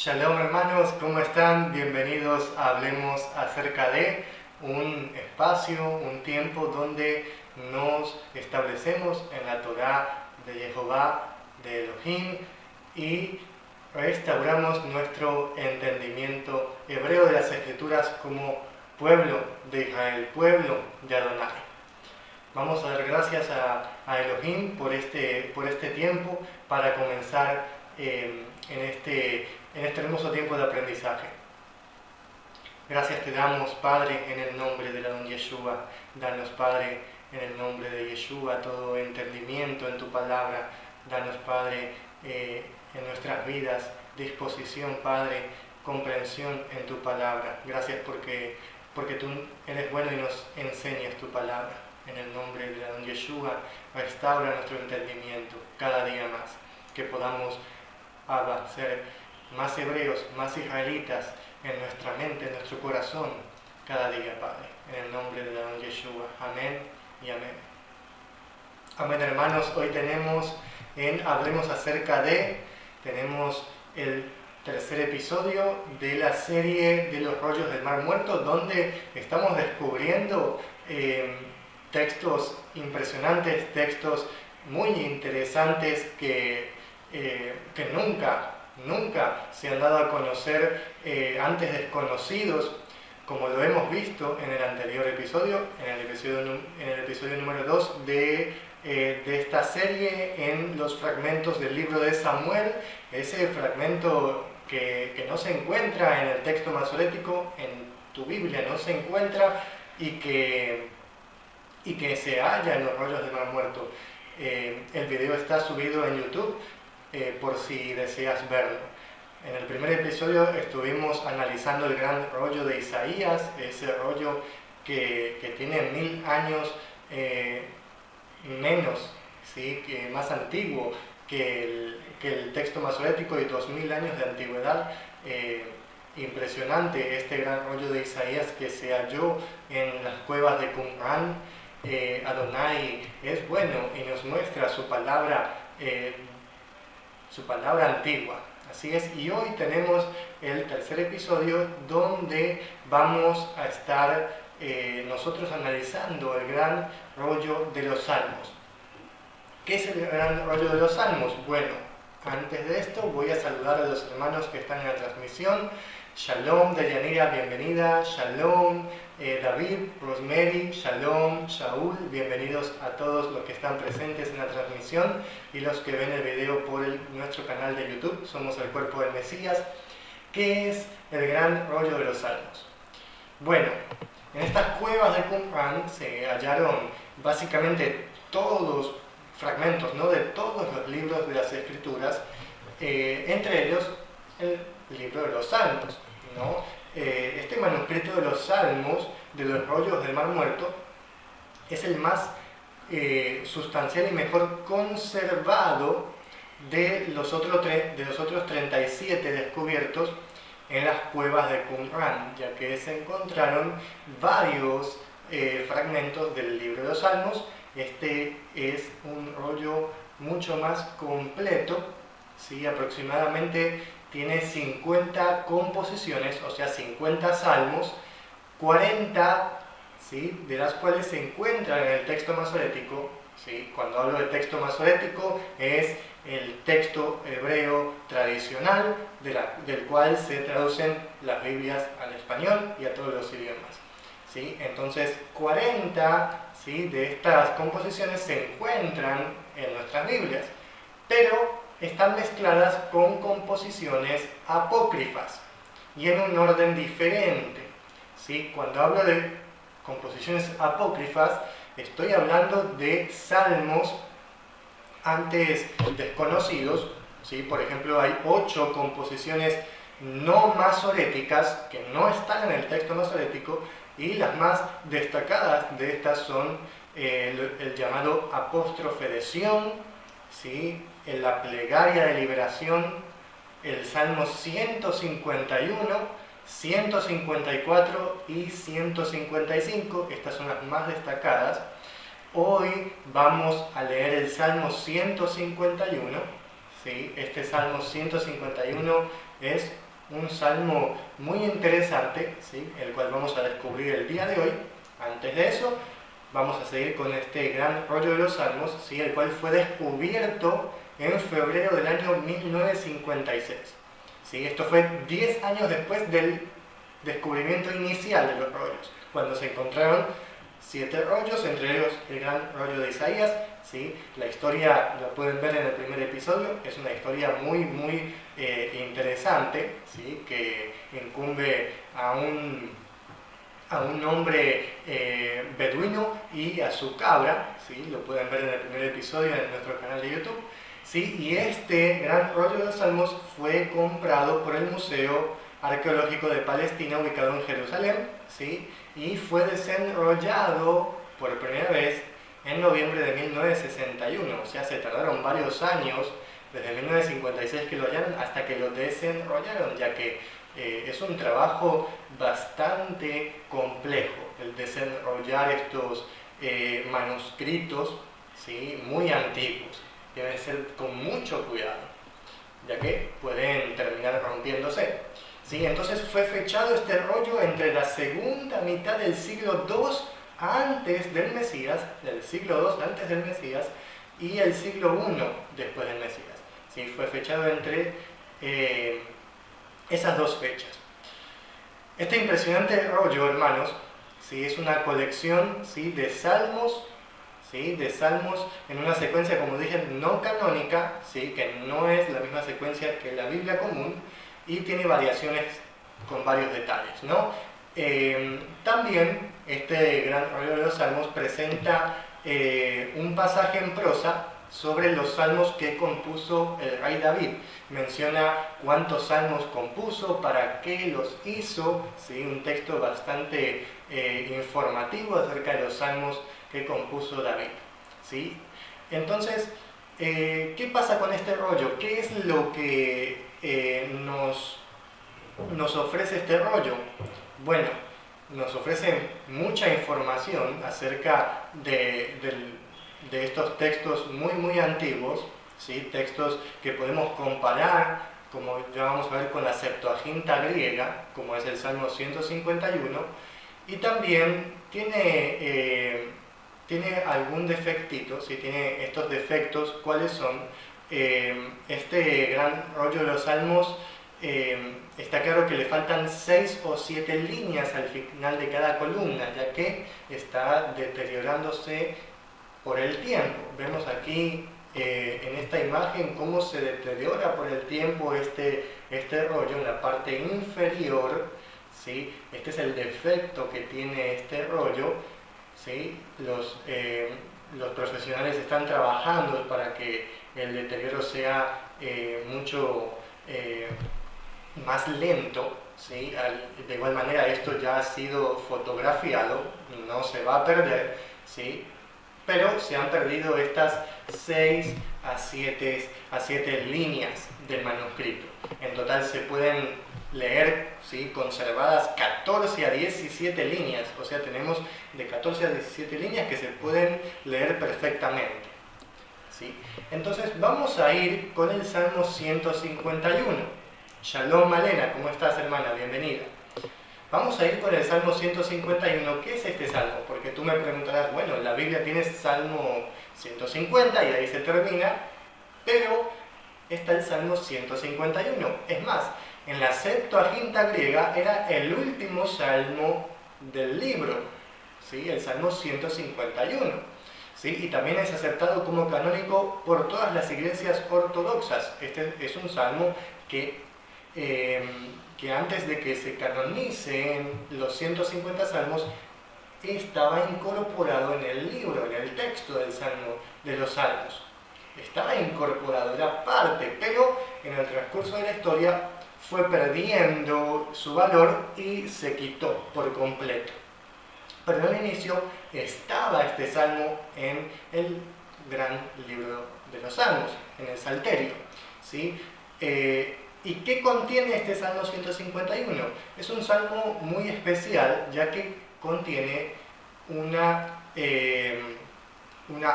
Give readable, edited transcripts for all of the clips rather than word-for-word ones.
Shalom hermanos, ¿cómo están? Bienvenidos a Hablemos acerca de un espacio, un tiempo donde nos establecemos en la Torá de Jehová, de Elohim, y restauramos nuestro entendimiento hebreo de las Escrituras como pueblo de Israel, pueblo de Adonai. Vamos a dar gracias a Elohim por este tiempo para comenzar en este hermoso tiempo de aprendizaje. Gracias te damos, Padre, en el nombre del Adón Yeshua. Danos, Padre, en el nombre de Yeshua, todo entendimiento en tu palabra. Danos, Padre, en nuestras vidas, disposición, Padre, comprensión en tu palabra. Gracias porque tú eres bueno y nos enseñas tu palabra. En el nombre del Adón Yeshua, restaura nuestro entendimiento cada día más. Que podamos ser más hebreos, más israelitas en nuestra mente, en nuestro corazón, cada día, Padre. En el nombre del Adón Yeshua. Amén y amén. Amén, hermanos. Hoy Hablemos acerca tenemos el tercer episodio de la serie de los rollos del Mar Muerto, donde estamos descubriendo textos impresionantes, textos muy interesantes que nunca se han dado a conocer, antes desconocidos, como lo hemos visto en el anterior episodio, en el episodio número 2 de esta serie, en los fragmentos del libro de Samuel, ese fragmento que no se encuentra en el texto masorético, en tu Biblia no se encuentra, y que se halla en los rollos del Mar Muerto. El video está subido en YouTube, por si deseas verlo. En el primer episodio estuvimos analizando el gran rollo de Isaías, ese rollo que tiene 1000 años menos, ¿sí? Más antiguo que el texto masorético, y 2000 años de antigüedad. Impresionante este gran rollo de Isaías que se halló en las cuevas de Qumran. Adonai es bueno y nos muestra su palabra antigua. Así es, y hoy tenemos el tercer episodio donde vamos a estar nosotros analizando el gran rollo de los Salmos. ¿Qué es el gran rollo de los Salmos? Bueno, antes de esto voy a saludar a los hermanos que están en la transmisión. Shalom, Dayanira, bienvenida. Shalom, David, Rosemary, Shalom, Shaul, bienvenidos a todos los que están presentes en la transmisión y los que ven el video por nuestro canal de YouTube. Somos el Cuerpo del Mesías. ¿Qué es el gran rollo de los Salmos? Bueno, en estas cuevas de Qumran se hallaron básicamente todos fragmentos, ¿no?, de todos los libros de las Escrituras, entre ellos el libro de los Salmos, ¿no? Este manuscrito de los Salmos, de los rollos del Mar Muerto, es el más sustancial y mejor conservado de los otros 37 descubiertos en las cuevas de Qumran, ya que se encontraron varios fragmentos del libro de los Salmos. Este es un rollo mucho más completo, ¿sí? Aproximadamente tiene 50 composiciones, o sea, 50 salmos, 40, ¿sí?, de las cuales se encuentran en el texto masorético, ¿sí? Cuando hablo de texto masorético es el texto hebreo tradicional del cual se traducen las Biblias al español y a todos los idiomas, ¿sí? Entonces 40, ¿sí?, de estas composiciones se encuentran en nuestras Biblias, pero están mezcladas con composiciones apócrifas y en un orden diferente, ¿sí? Cuando hablo de composiciones apócrifas, estoy hablando de salmos antes desconocidos, ¿sí? Por ejemplo, hay 8 composiciones no masoréticas que no están en el texto masorético, y las más destacadas de estas son el llamado apóstrofe de Sión, ¿sí?, en la plegaria de liberación, el Salmo 151, 154 y 155, estas son las más destacadas. Hoy vamos a leer el Salmo 151, ¿sí? Este Salmo 151 es un salmo muy interesante, ¿sí? El cual vamos a descubrir el día de hoy. Antes de eso, vamos a seguir con este gran rollo de los salmos, ¿sí? El cual fue descubierto en febrero del año 1956. ¿Sí? Esto fue 10 años después del descubrimiento inicial de los rollos, cuando se encontraron 7 rollos, entre ellos el gran rollo de Isaías. ¿Sí? La historia, lo pueden ver en el primer episodio, es una historia muy interesante, ¿sí? Que incumbe a un hombre beduino y a su cabra, ¿sí? Lo pueden ver en el primer episodio en nuestro canal de YouTube. ¿Sí? Y este gran rollo de los salmos fue comprado por el Museo Arqueológico de Palestina, ubicado en Jerusalén, ¿sí? Y fue desenrollado por primera vez en noviembre de 1961, o sea, se tardaron varios años, desde 1956 que lo hallaron hasta que lo desenrollaron, ya que es un trabajo bastante complejo el desenrollar estos manuscritos, ¿sí? Muy antiguos. Deben ser con mucho cuidado, ya que pueden terminar rompiéndose. ¿Sí? Entonces fue fechado este rollo entre la segunda mitad del siglo II antes del Mesías, del siglo II antes del Mesías, y el siglo I después del Mesías. ¿Sí? Fue fechado entre esas dos fechas. Este impresionante rollo, hermanos, ¿sí? Es una colección, ¿sí? de salmos, ¿sí? De salmos en una secuencia, como dije, no canónica, ¿sí? Que no es la misma secuencia que la Biblia común, y tiene variaciones con varios detalles, ¿no? También este gran rollo de los salmos presenta un pasaje en prosa sobre los salmos que compuso el rey David. Menciona cuántos salmos compuso, para qué los hizo, ¿sí? Un texto bastante informativo acerca de los salmos que compuso David, ¿sí? Entonces, ¿qué pasa con este rollo? ¿Qué es lo que nos ofrece este rollo? Bueno, nos ofrece mucha información acerca de estos textos muy antiguos, ¿sí? Textos que podemos comparar, como ya vamos a ver, con la Septuaginta griega, como es el Salmo 151, y también tiene algún defectito, ¿sí? Tiene estos defectos. ¿Cuáles son? Este gran rollo de los salmos, está claro que le faltan 6 o 7 líneas al final de cada columna, ya que está deteriorándose por el tiempo. Vemos aquí en esta imagen cómo se deteriora por el tiempo este rollo en la parte inferior, ¿sí? Este es el defecto que tiene este rollo, ¿sí? Los profesionales están trabajando para que el deterioro sea mucho más lento, ¿sí? De igual manera, esto ya ha sido fotografiado, no se va a perder, ¿sí? Pero se han perdido estas 6 a 7 líneas del manuscrito. En total se pueden leer, ¿sí? Conservadas 14 a 17 líneas, o sea, tenemos de 14 a 17 líneas que se pueden leer perfectamente, ¿sí? Entonces vamos a ir con el Salmo 151. Shalom Malena, ¿cómo estás, hermana? Bienvenida. Vamos a ir con el Salmo 151. ¿Qué es este salmo? Porque tú me preguntarás, bueno, la Biblia tiene Salmo 150 y ahí se termina, pero está el Salmo 151. Es más, en la Septuaginta griega era el último salmo del libro, ¿sí? El Salmo 151. ¿Sí? Y también es aceptado como canónico por todas las iglesias ortodoxas. Este es un salmo que antes de que se canonicen los 150 salmos, estaba incorporado en el libro, en el texto del salmo, de los salmos. Estaba incorporado, era parte, pero en el transcurso de la historia fue perdiendo su valor y se quitó por completo. Pero al inicio estaba este salmo en el gran libro de los salmos, en el Salterio, ¿sí? ¿Y qué contiene este Salmo 151? Es un salmo muy especial, ya que contiene una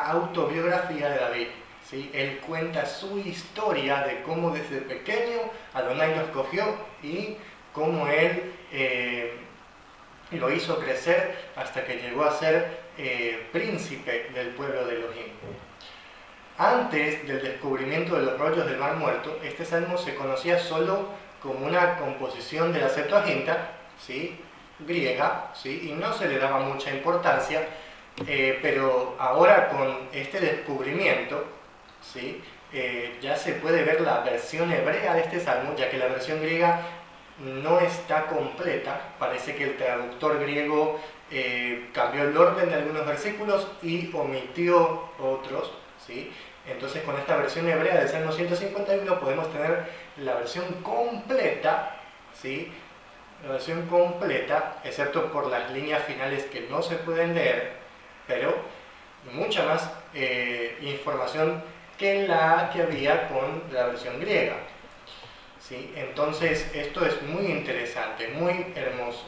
autobiografía de David, ¿sí? Él cuenta su historia de cómo desde pequeño Adonai lo escogió y cómo él lo hizo crecer hasta que llegó a ser príncipe del pueblo de Elohim. Antes del descubrimiento de los rollos del Mar Muerto, este salmo se conocía solo como una composición de la Septuaginta, ¿sí? Griega, ¿sí? Y no se le daba mucha importancia, pero ahora con este descubrimiento, ¿sí? Ya se puede ver la versión hebrea de este salmo, ya que la versión griega no está completa. Parece que el traductor griego cambió el orden de algunos versículos y omitió otros, ¿sí? Entonces con esta versión hebrea del Salmo 151 podemos tener la versión completa, ¿sí? La versión completa, excepto por las líneas finales que no se pueden leer, pero mucha más información que la que había con la versión griega, ¿sí? Entonces esto es muy interesante, muy hermoso.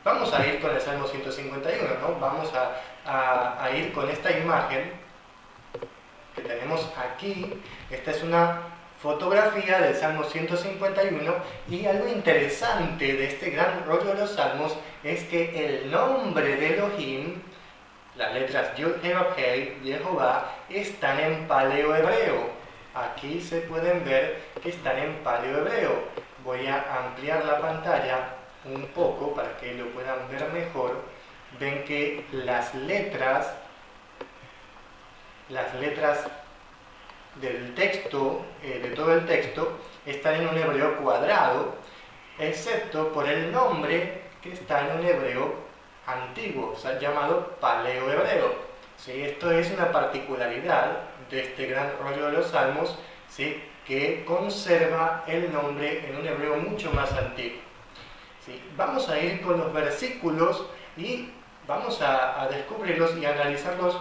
Vamos a ir con el Salmo 151, ¿no? Vamos a ir con esta imagen que tenemos aquí. Esta es una fotografía del Salmo 151 y algo interesante de este gran rollo de los Salmos es que el nombre de Elohim, las letras Yud, He, Vav, Hei, Jehová, están en paleohebreo. Aquí se pueden ver que están en paleohebreo. Voy a ampliar la pantalla un poco para que lo puedan ver mejor. Ven que las letras del texto, de todo el texto, están en un hebreo cuadrado, excepto por el nombre que está en un hebreo antiguo, o sea, llamado paleohebreo, ¿sí? Esto es una particularidad de este gran rollo de los Salmos, ¿sí? Que conserva el nombre en un hebreo mucho más antiguo, ¿sí? Vamos a ir con los versículos y vamos a descubrirlos y analizarlos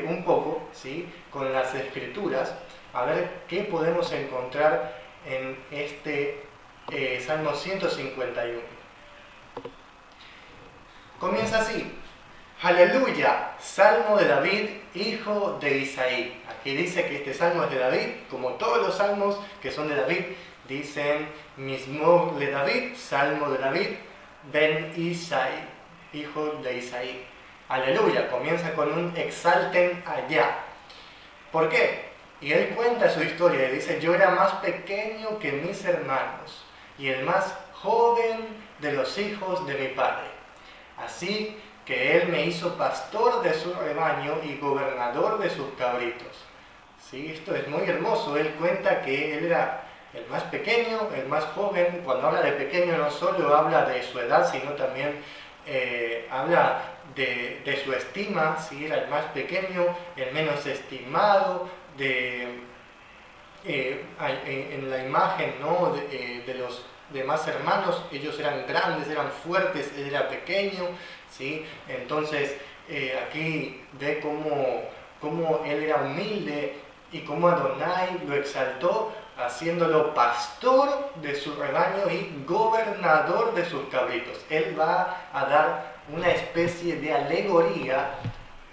un poco, ¿sí? Con las escrituras, a ver qué podemos encontrar en este Salmo 151. Comienza así: Aleluya, Salmo de David, hijo de Isaí. Aquí dice que este salmo es de David, como todos los salmos que son de David, dicen Mismor de David, Salmo de David, Ben Isaí, hijo de Isaí. Aleluya, comienza con un exalten allá. ¿Por qué? Y él cuenta su historia y dice: yo era más pequeño que mis hermanos y el más joven de los hijos de mi padre. Así que él me hizo pastor de su rebaño y gobernador de sus cabritos. ¿Sí? Esto es muy hermoso. Él cuenta que él era el más pequeño, el más joven. Cuando habla de pequeño no solo habla de su edad, sino también habla de su estima, ¿sí? Era el más pequeño, el menos estimado, en la imagen, ¿no? de los demás hermanos, ellos eran grandes, eran fuertes, él era pequeño, ¿sí? Entonces aquí ve cómo él era humilde y cómo Adonai lo exaltó, haciéndolo pastor de su rebaño y gobernador de sus cabritos. Él va a dar una especie de alegoría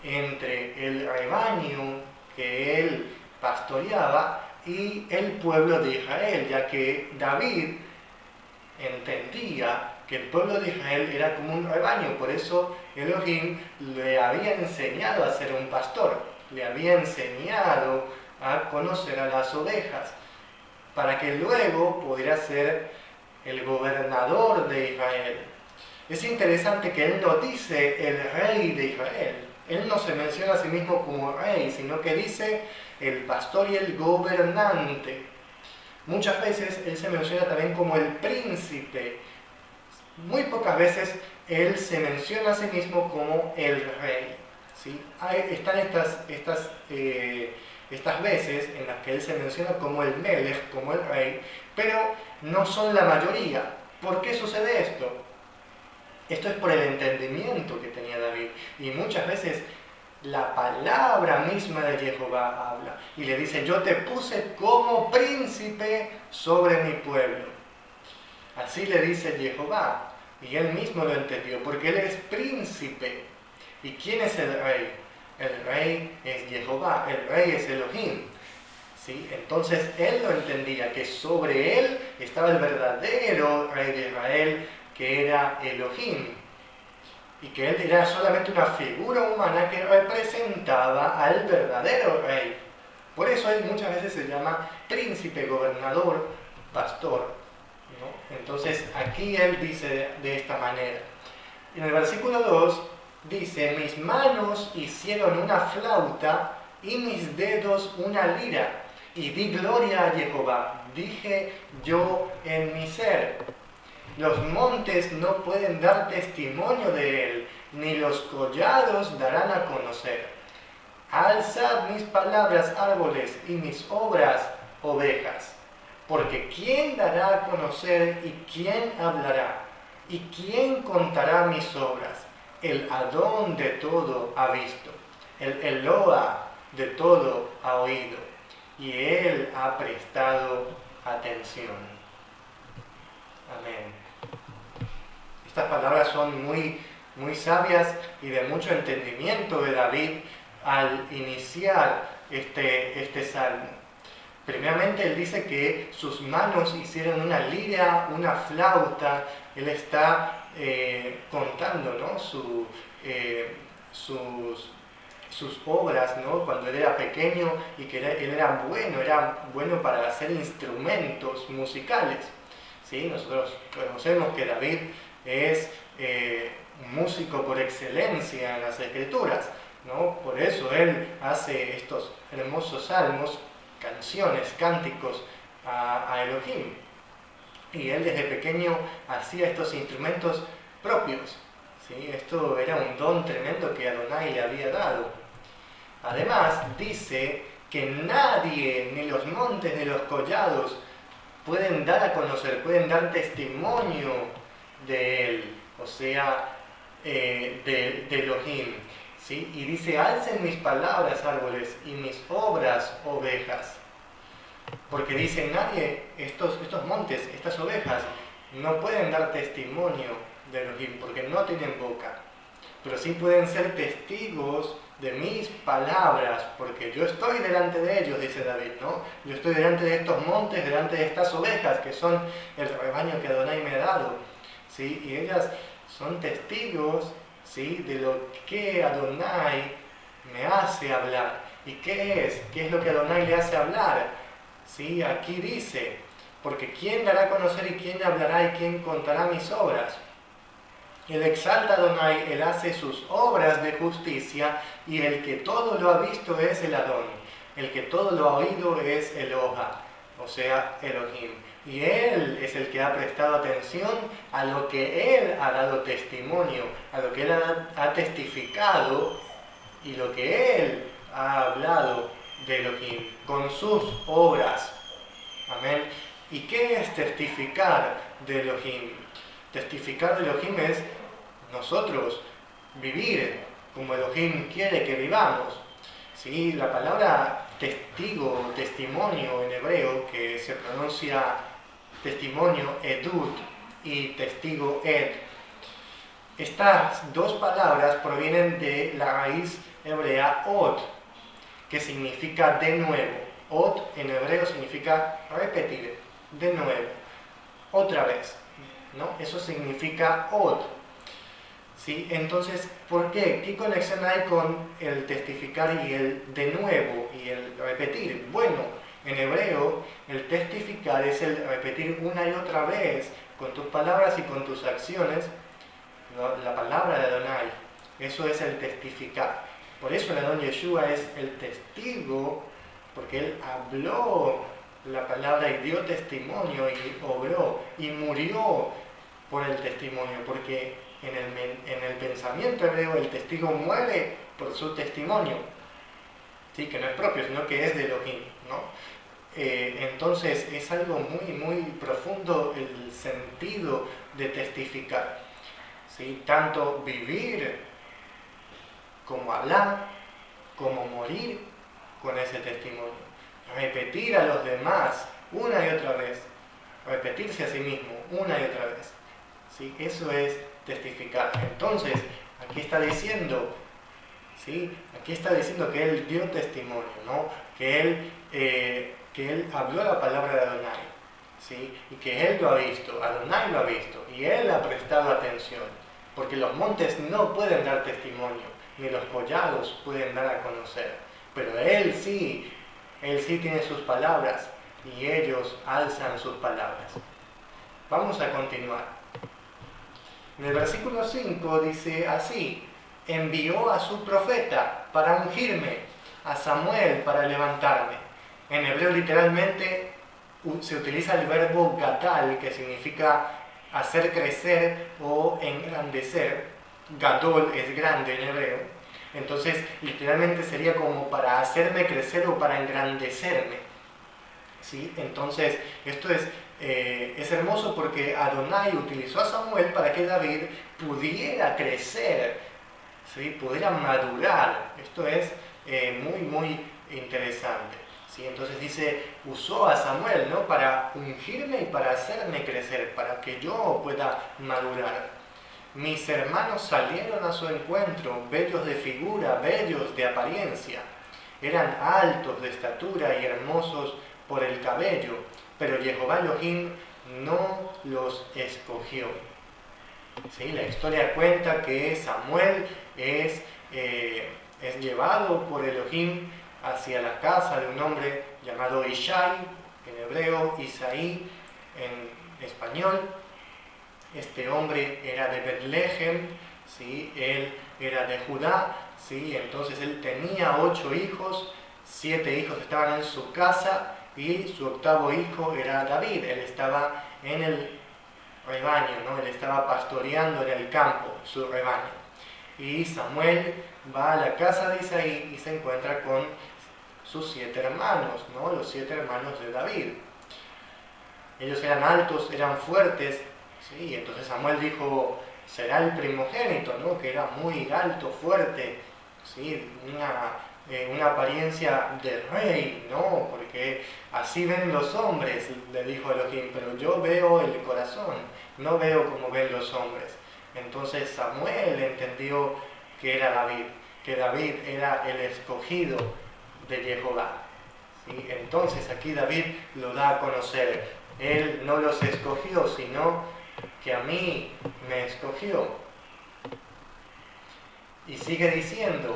entre el rebaño que él pastoreaba y el pueblo de Israel, ya que David entendía que el pueblo de Israel era como un rebaño. Por eso Elohim le había enseñado a ser un pastor, le había enseñado a conocer a las ovejas, para que luego pudiera ser el gobernador de Israel. Es interesante que él no dice el rey de Israel, él no se menciona a sí mismo como rey, sino que dice el pastor y el gobernante. Muchas veces él se menciona también como el príncipe. Muy pocas veces él se menciona a sí mismo como el rey, ¿sí? Están estas veces en las que él se menciona como el Melech, como el rey, pero no son la mayoría. ¿Por qué sucede esto? Esto es por el entendimiento que tenía David. Y muchas veces la palabra misma de Jehová habla y le dice: yo te puse como príncipe sobre mi pueblo. Así le dice Jehová, y él mismo lo entendió, porque él es príncipe. ¿Y quién es el rey? el rey es Jehová, el rey es Elohim. ¿Sí? Entonces él lo entendía, que sobre él estaba el verdadero rey de Israel, que era Elohim, y que él era solamente una figura humana que representaba al verdadero rey. Por eso él muchas veces se llama príncipe, gobernador, pastor, ¿no? Entonces aquí él dice de esta manera. En el versículo 2 dice: mis manos hicieron una flauta y mis dedos una lira, y di gloria a Jehová. Dije yo en mi ser: los montes no pueden dar testimonio de él, ni los collados darán a conocer. Alzad mis palabras árboles y mis obras ovejas. Porque ¿quién dará a conocer y quién hablará? ¿Y quién contará mis obras? El Adón de todo ha visto, el Eloa de todo ha oído, y él ha prestado atención. Amén. Estas palabras son muy sabias y de mucho entendimiento de David al iniciar este salmo. Primeramente él dice que sus manos hicieron una lira, una flauta. Él está contando, ¿no? sus obras, ¿no? Cuando él era pequeño y que él era bueno para hacer instrumentos musicales. ¿Sí? Nosotros conocemos que David es un músico por excelencia en las Escrituras, ¿no? Por eso él hace estos hermosos salmos, canciones, cánticos a Elohim. Y él desde pequeño hacía estos instrumentos propios. ¿Sí? Esto era un don tremendo que Adonai le había dado. Además dice que nadie, ni los montes ni los collados, pueden dar a conocer, pueden dar testimonio de él, o sea, de Elohim. ¿Sí? Y dice: alcen mis palabras árboles y mis obras ovejas. Porque dice: nadie, estos montes, estas ovejas, no pueden dar testimonio de Elohim porque no tienen boca. Pero sí pueden ser testigos de mis palabras, porque yo estoy delante de ellos, dice David, ¿no? Yo estoy delante de estos montes, delante de estas ovejas, que son el rebaño que Adonai me ha dado, ¿sí? Y ellas son testigos, ¿sí?, de lo que Adonai me hace hablar. ¿Y qué es? ¿Qué es lo que Adonai le hace hablar? ¿Sí? Aquí dice: porque ¿quién dará a conocer y quién hablará y quién contará mis obras? Él exalta a Adonai, él hace sus obras de justicia, y el que todo lo ha visto es el Adón. El que todo lo ha oído es Eloha, o sea, Elohim. Y él es el que ha prestado atención a lo que él ha dado testimonio, a lo que él ha testificado y lo que él ha hablado de Elohim con sus obras. Amén. ¿Y qué es testificar de Elohim? Testificar de Elohim es nosotros vivir como Elohim quiere que vivamos. ¿Sí? La palabra testigo, testimonio en hebreo, que se pronuncia testimonio, edut, y testigo, ed. Estas dos palabras provienen de la raíz hebrea od, que significa de nuevo. Od en hebreo significa repetir, de nuevo, otra vez, ¿no? Eso significa od. ¿Sí? Entonces, ¿por qué? ¿Qué conexión hay con el testificar y el de nuevo y el repetir? Bueno, en hebreo el testificar es el repetir una y otra vez con tus palabras y con tus acciones la palabra de Adonai. Eso es el testificar. Por eso el Adón Yeshua es el testigo, porque él habló la palabra y dio testimonio y obró y murió por el testimonio, porque en el pensamiento hebreo el testigo muere por su testimonio, ¿sí? Que no es propio, sino que es de Elohim, ¿no? Entonces es algo muy profundo el sentido de testificar, ¿sí? Tanto vivir como hablar, como morir con ese testimonio, repetir a los demás una y otra vez, repetirse a sí mismo una y otra vez, ¿sí? Eso es testificar. Entonces, aquí está diciendo ¿sí? Aquí está diciendo que él dio testimonio, ¿no? Que él habló la palabra de Adonai, ¿sí? Y que él lo ha visto, Adonai lo ha visto, y él ha prestado atención, porque los montes no pueden dar testimonio, ni los collados pueden dar a conocer, pero él sí tiene sus palabras, y ellos alzan sus palabras. Vamos a continuar. En el versículo 5 dice así: envió a su profeta para ungirme, a Samuel para levantarme. En hebreo literalmente se utiliza el verbo gadal, que significa hacer crecer o engrandecer. Gadol es grande en hebreo. Entonces literalmente sería como para hacerme crecer o para engrandecerme, ¿sí? Entonces esto es hermoso porque Adonai utilizó a Samuel para que David pudiera crecer, ¿sí? Pudiera madurar. Esto es muy interesante, ¿sí? Entonces dice, usó a Samuel, ¿no? Para ungirme y para hacerme crecer, para que yo pueda madurar. Mis hermanos salieron a su encuentro, bellos de figura, bellos de apariencia. Eran altos de estatura y hermosos por el cabello, pero Jehová Elohim no los escogió. ¿Sí? La historia cuenta que Samuel es llevado por Elohim hacia la casa de un hombre llamado Ishai, en hebreo, Isaí en español. Este hombre era de Betlehem, ¿sí? Él era de Judá, ¿sí? Entonces él tenía 8 hijos, 7 hijos estaban en su casa y su octavo hijo era David. Él estaba en el rebaño, ¿no? Él estaba pastoreando en el campo su rebaño. Y Samuel va a la casa de Isaí y se encuentra con sus 7 hermanos, ¿no? Los 7 hermanos de David. Ellos eran altos, eran fuertes, ¿sí? Entonces Samuel dijo, será el primogénito, ¿no? Que era muy alto, fuerte, ¿sí? Una apariencia de rey, ¿no? Porque así ven los hombres, le dijo Elohim, pero yo veo el corazón, no veo como ven los hombres. Entonces Samuel entendió que era David, que David era el escogido de Jehová, ¿sí? Entonces aquí David lo da a conocer. Él no los escogió, sino que a mí me escogió. Y sigue diciendo,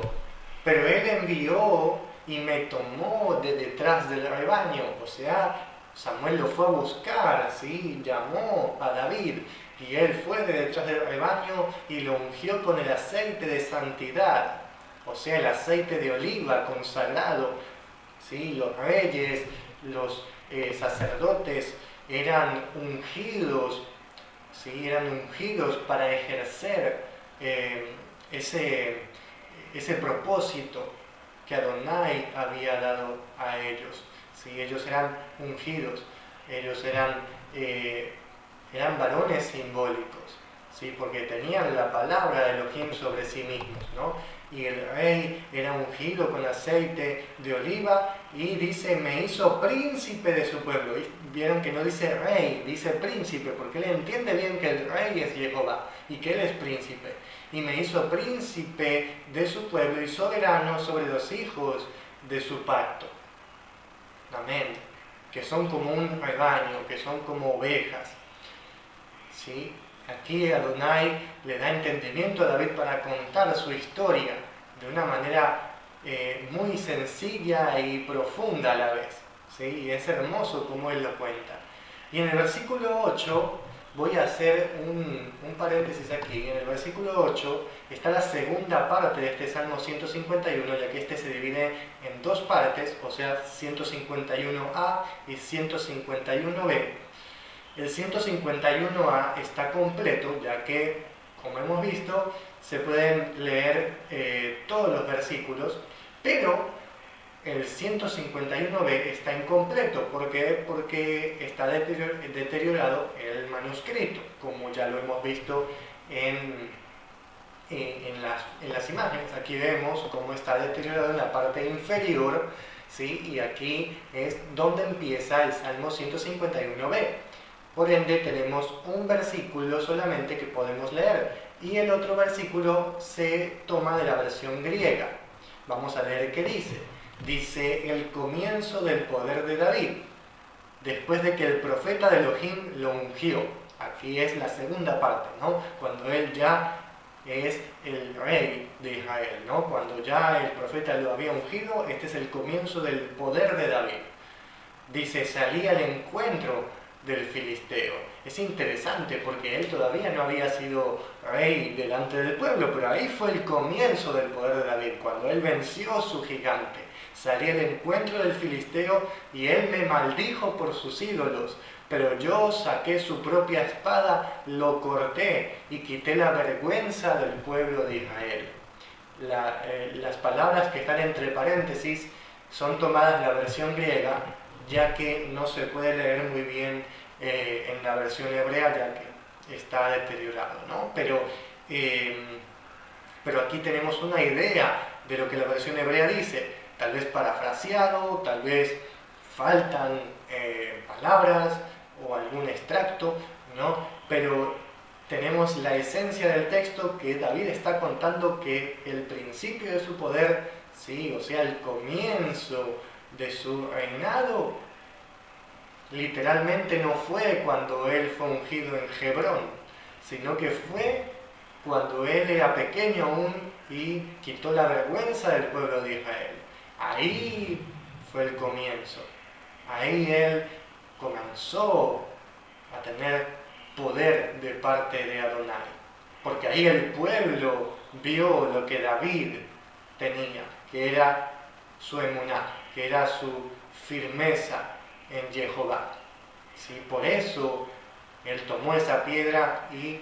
pero él envió y me tomó de detrás del rebaño. O sea, Samuel lo fue a buscar, ¿sí? Llamó a David y él fue de detrás del rebaño y lo ungió con el aceite de santidad, o sea, el aceite de oliva consagrado, ¿sí? Los reyes, los sacerdotes eran ungidos, ¿sí? Eran ungidos para ejercer ese propósito que Adonai había dado a ellos, ¿sí? Ellos eran ungidos, ellos eran varones simbólicos, ¿sí? Porque tenían la palabra de Elohim sobre sí mismos, ¿no? Y el rey era ungido con aceite de oliva y dice, me hizo príncipe de su pueblo. Y vieron que no dice rey, dice príncipe, porque él entiende bien que el rey es Jehová y que él es príncipe. Y me hizo príncipe de su pueblo y soberano sobre los hijos de su pacto. Amén. Que son como un rebaño, que son como ovejas, ¿sí? Aquí Adonai le da entendimiento a David para contar su historia de una manera muy sencilla y profunda a la vez, ¿sí? Y es hermoso como él lo cuenta. Y en el versículo 8, voy a hacer un paréntesis aquí. En el versículo 8 está la segunda parte de este Salmo 151, ya que este se divide en 2 partes, o sea, 151a y 151b. El 151a está completo, ya que, como hemos visto, se pueden leer todos los versículos, pero el 151b está incompleto. ¿Por qué? Porque está deteriorado el manuscrito, como ya lo hemos visto en las imágenes. Aquí vemos cómo está deteriorado en la parte inferior, ¿sí? Y aquí es donde empieza el Salmo 151b. Por ende, tenemos un versículo solamente que podemos leer, y el otro versículo se toma de la versión griega. Vamos a leer qué dice. Dice, el comienzo del poder de David, después de que el profeta de Elohim lo ungió. Aquí es la segunda parte, ¿no? Cuando él ya es el rey de Israel, ¿no? Cuando ya el profeta lo había ungido, este es el comienzo del poder de David. Dice, salía al encuentro del filisteo. Es interesante porque él todavía no había sido rey delante del pueblo, pero ahí fue el comienzo del poder de David, cuando él venció a su gigante. Salí al encuentro del filisteo y él me maldijo por sus ídolos, pero yo saqué su propia espada, lo corté y quité la vergüenza del pueblo de Israel. Las palabras que están entre paréntesis son tomadas de la versión griega, ya que no se puede leer muy bien en la versión hebrea, ya que está deteriorado, ¿no? Pero aquí tenemos una idea de lo que la versión hebrea dice, tal vez parafraseado, tal vez faltan palabras o algún extracto, ¿no? Pero tenemos la esencia del texto, que David está contando que el principio de su poder, ¿sí? O sea, el comienzo de su reinado, literalmente no fue cuando él fue ungido en Hebrón, sino que fue cuando él era pequeño aún y quitó la vergüenza del pueblo de Israel. Ahí fue el comienzo. Ahí él comenzó a tener poder de parte de Adonai. Porque ahí el pueblo vio lo que David tenía, que era su emuná, que era su firmeza en Jehová. ¿Sí? Por eso él tomó esa piedra y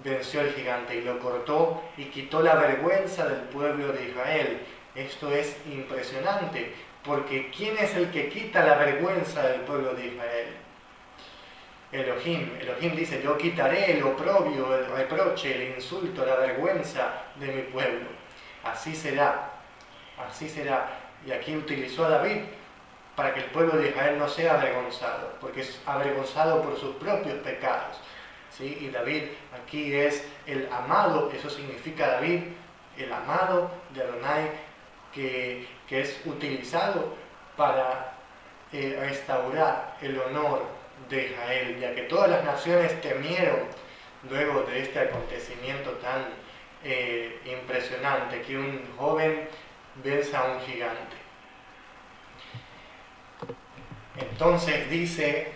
venció al gigante y lo cortó y quitó la vergüenza del pueblo de Israel. Esto es impresionante, porque ¿quién es el que quita la vergüenza del pueblo de Israel? Elohim. Elohim dice, yo quitaré el oprobio, el reproche, el insulto, la vergüenza de mi pueblo. Así será, así será. Y aquí utilizó a David para que el pueblo de Israel no sea avergonzado, porque es avergonzado por sus propios pecados. ¿Sí? Y David aquí es el amado, eso significa David, el amado de Adonai, que es utilizado para restaurar el honor de Israel, ya que todas las naciones temieron luego de este acontecimiento tan impresionante, que un joven venza a un gigante. Entonces dice,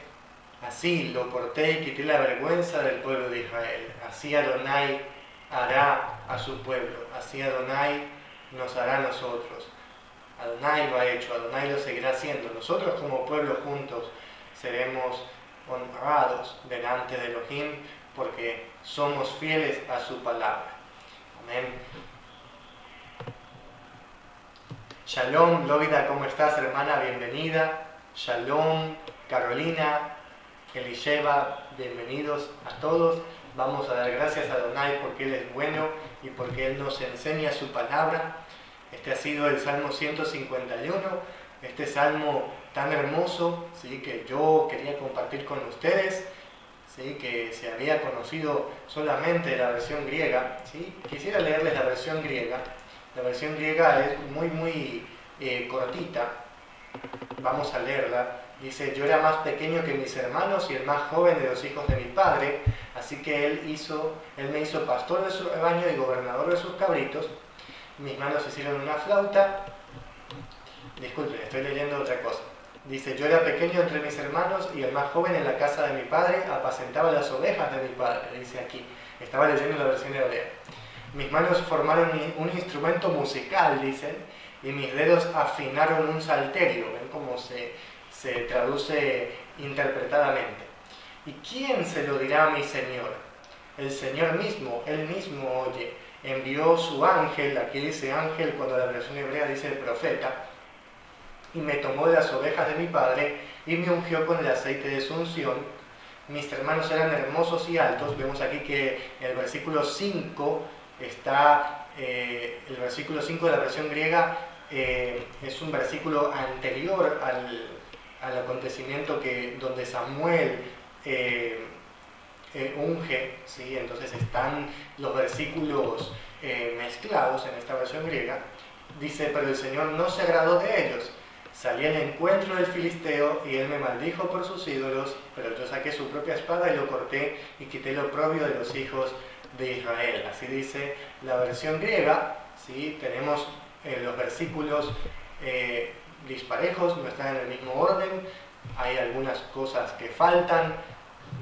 así lo corté y quité la vergüenza del pueblo de Israel. Así Adonai hará a su pueblo, así Adonai nos hará a nosotros. Adonai lo ha hecho, Adonai lo seguirá haciendo. Nosotros como pueblo juntos seremos honrados delante de Elohim porque somos fieles a su palabra. Amén. Shalom, Lóvida, ¿cómo estás, hermana? Bienvenida. Shalom, Carolina, Elisheva, bienvenidos a todos. Vamos a dar gracias a Adonai porque Él es bueno y porque Él nos enseña su palabra. Este ha sido el Salmo 151, este salmo tan hermoso, ¿sí? Que yo quería compartir con ustedes, ¿sí? Que se había conocido solamente la versión griega, ¿sí? Quisiera leerles la versión griega. La versión griega es muy cortita. Vamos a leerla. Dice, yo era más pequeño que mis hermanos y el más joven de los hijos de mi padre, así que él me hizo pastor de su rebaño y gobernador de sus cabritos. Mis manos hicieron una flauta. Disculpen, estoy leyendo otra cosa. Dice, yo era pequeño entre mis hermanos y el más joven en la casa de mi padre, apacentaba las ovejas de mi padre, dice aquí. Estaba leyendo la versión hebrea. Mis manos formaron un instrumento musical, dicen, y mis dedos afinaron un salterio. ¿Ven cómo se traduce interpretadamente? ¿Y quién se lo dirá a mi Señor? El Señor mismo, Él mismo oye. Envió su ángel, aquí dice ángel cuando la versión hebrea dice el profeta, y me tomó de las ovejas de mi padre y me ungió con el aceite de su unción. Mis hermanos eran hermosos y altos. Vemos aquí que el versículo 5 está, el versículo 5 de la versión griega es un versículo anterior al acontecimiento donde Samuel unge, ¿sí? Entonces están los versículos mezclados en esta versión griega. Dice, pero el Señor no se agradó de ellos. Salí al encuentro del filisteo y él me maldijo por sus ídolos, pero yo saqué su propia espada y lo corté y quité lo propio de los hijos de Israel. Así dice la versión griega, ¿sí? Tenemos los versículos disparejos, no están en el mismo orden, hay algunas cosas que faltan,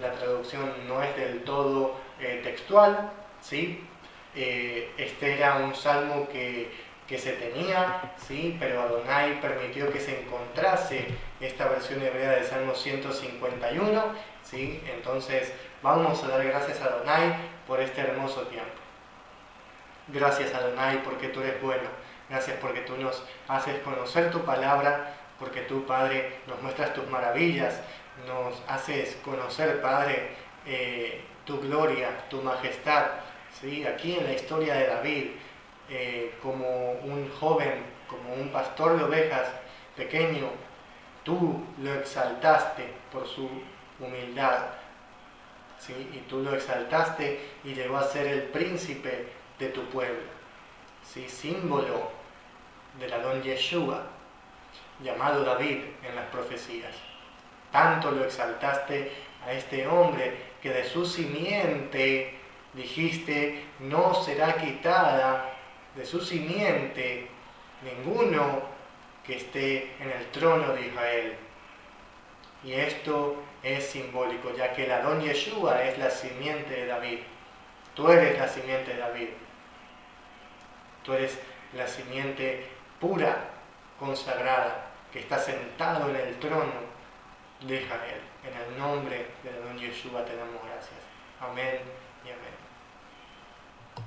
la traducción no es del todo textual, ¿sí? Este era un salmo que se tenía, ¿sí? Pero Adonai permitió que se encontrase esta versión hebrea del Salmo 151, ¿sí? Entonces vamos a dar gracias a Adonai por este hermoso tiempo. Gracias Adonai porque tú eres bueno, gracias porque tú nos haces conocer tu palabra, porque tú, Padre, nos muestras tus maravillas, nos haces conocer, Padre, tu gloria, tu majestad, ¿sí? Aquí en la historia de David, como un joven, como un pastor de ovejas pequeño, tú lo exaltaste por su humildad, ¿sí? Y tú lo exaltaste y llegó a ser el príncipe de tu pueblo, ¿sí? Símbolo del Adón Yeshua, llamado David en las profecías. Tanto lo exaltaste a este hombre que de su simiente dijiste no será quitada de su simiente ninguno que esté en el trono de Israel. Y esto es simbólico, ya que el Adón Yeshua es la simiente de David. Tú eres la simiente de David. Tú eres la simiente pura, consagrada, que está sentado en el trono de Israel. En el nombre del Adón Yeshua te damos gracias. Amén y amén.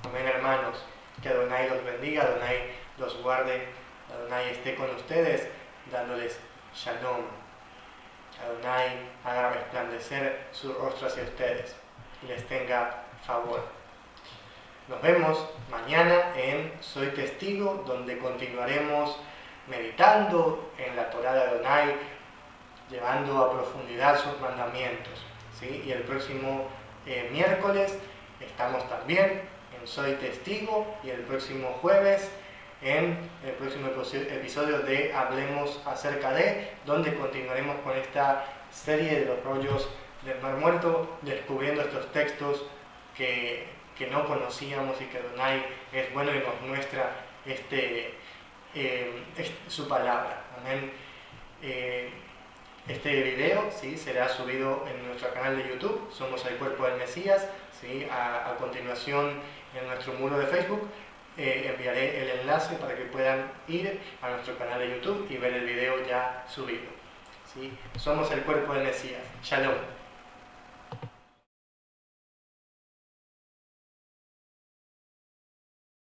Amén, hermanos. Que Adonai los bendiga, Adonai los guarde, Adonai esté con ustedes, dándoles shalom. Adonai haga resplandecer su rostro hacia ustedes y les tenga favor. Nos vemos mañana en Soy Testigo, donde continuaremos meditando en la Torá de Adonai, llevando a profundidad sus mandamientos, ¿sí? Y el próximo miércoles estamos también en Soy Testigo y el próximo jueves en el próximo episodio de Hablemos acerca de, donde continuaremos con esta serie de los rollos del Mar Muerto, descubriendo estos textos que no conocíamos y que Adonai es bueno y nos muestra su palabra. Amén. Este video, ¿sí?, será subido en nuestro canal de YouTube, Somos el Cuerpo del Mesías, ¿sí? A continuación en nuestro muro de Facebook enviaré el enlace para que puedan ir a nuestro canal de YouTube y ver el video ya subido, ¿sí? Somos el Cuerpo del Mesías. Shalom.